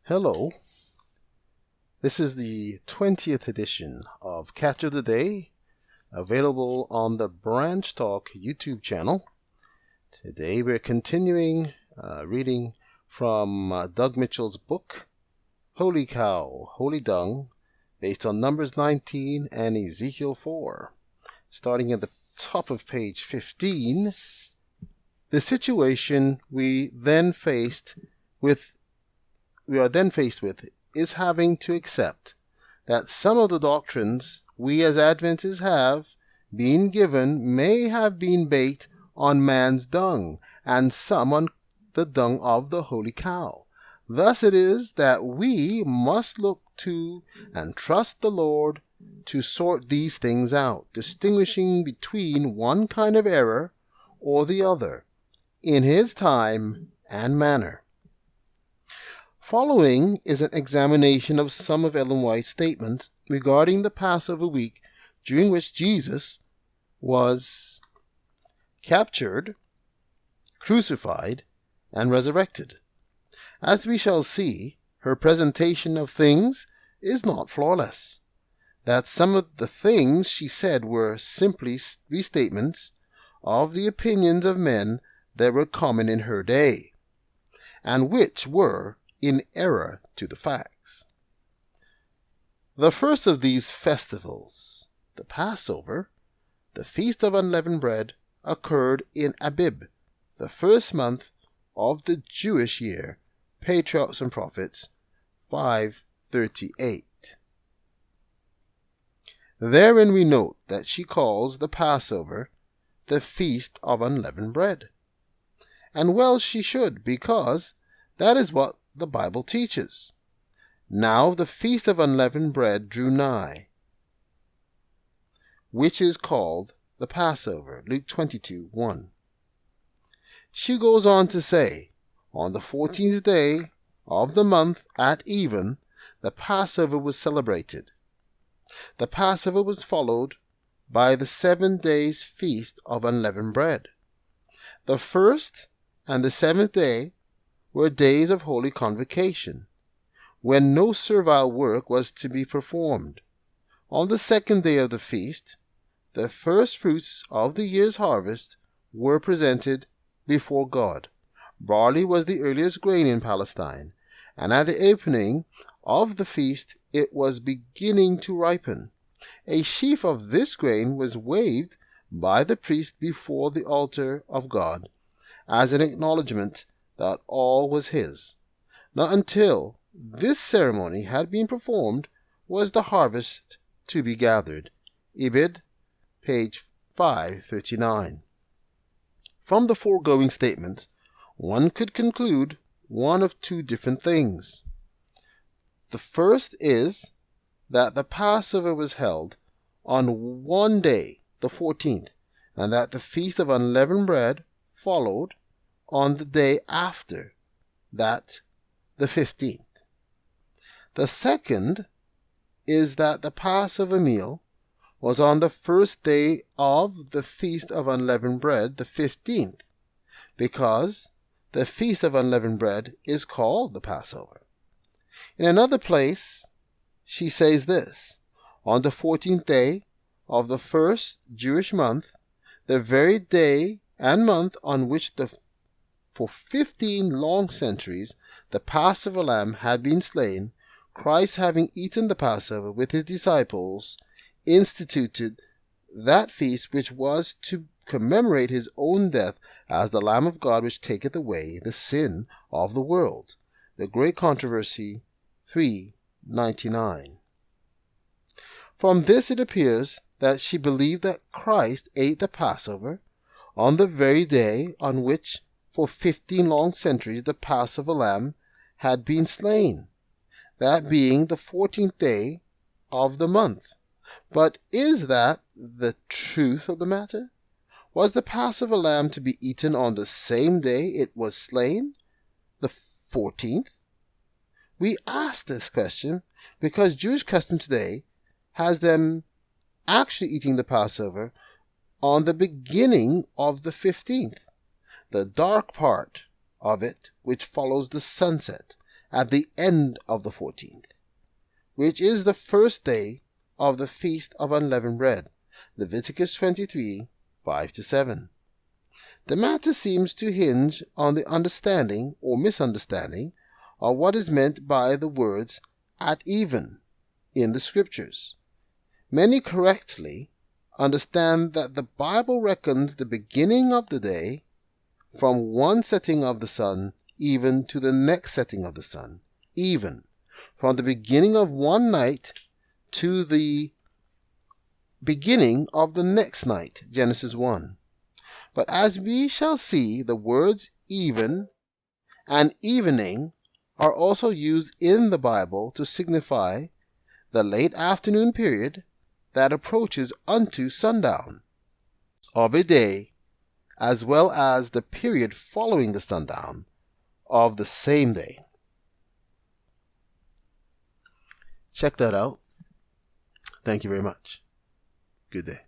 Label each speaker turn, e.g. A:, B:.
A: Hello, this is the 20th edition of Catch of the Day, available on the Branch Talk YouTube channel. Today we're continuing reading from Doug Mitchell's book, Holy Cow, Holy Dung, based on Numbers 19 and Ezekiel 4. Starting at the top of page 15, the situation we are then faced with is having to accept that some of the doctrines we as Adventists have been given may have been baked on man's dung, and some on the dung of the Holy Cow. Thus it is that we must look to and trust the Lord to sort these things out, distinguishing between one kind of error or the other, in His time and manner. Following is an examination of some of Ellen White's statements regarding the Passover week during which Jesus was captured, crucified, and resurrected. As we shall see, her presentation of things is not flawless. That some of the things she said were simply restatements of the opinions of men that were common in her day, and which were in error to the facts. The first of these festivals, the Passover, the Feast of Unleavened Bread, occurred in Abib, the first month of the Jewish year, Patriarchs and Prophets 5:38. Therein we note that she calls the Passover the Feast of Unleavened Bread. And well she should, because that is what the Bible teaches. Now the Feast of Unleavened Bread drew nigh, which is called the Passover, Luke 22:1. She goes on to say, on the 14th day of the month at even, the Passover was celebrated. The Passover was followed by the 7 days Feast of Unleavened Bread. The first and the 7th day were days of holy convocation, when no servile work was to be performed. On the 2nd day of the feast, the first fruits of the year's harvest were presented before God. Barley was the earliest grain in Palestine, and at the opening of the feast it was beginning to ripen. A sheaf of this grain was waved by the priest before the altar of God as an acknowledgment that all was his. Not until this ceremony had been performed was the harvest to be gathered. Ibid, page 539. From the foregoing statements, one could conclude one of two different things. The first is that the Passover was held on one day, the 14th, and that the Feast of Unleavened Bread followed on the day after that, the 15th. The second is that the Passover meal was on the first day of the Feast of Unleavened Bread, the 15th, because the Feast of Unleavened Bread is called the Passover. In another place, she says this: on the 14th day of the first Jewish month, the very day and month on which for 15 long centuries the Passover lamb had been slain, Christ, having eaten the Passover with his disciples, instituted that feast which was to commemorate his own death as the Lamb of God which taketh away the sin of the world. The Great Controversy 3:99. From this it appears that she believed that Christ ate the Passover on the very day on which for 15 long centuries the Passover lamb had been slain, that being the 14th day of the month. But is that the truth of the matter? Was the Passover lamb to be eaten on the same day it was slain, the 14th? We ask this question because Jewish custom today has them actually eating the Passover on the beginning of the 15th, the dark part of it which follows the sunset, at the end of the 14th, which is the first day of the Feast of Unleavened Bread. Leviticus 23, 5-7. The matter seems to hinge on the understanding or misunderstanding of what is meant by the words "at even" in the Scriptures. Many correctly understand that the Bible reckons the beginning of the day from one setting of the sun even to the next setting of the sun, even from the beginning of one night to the beginning of the next night, Genesis 1. But as we shall see, the words even and evening are also used in the Bible to signify the late afternoon period that approaches unto sundown of a day, as well as the period following the sundown of the same day. Check that out. Thank you very much. Good day.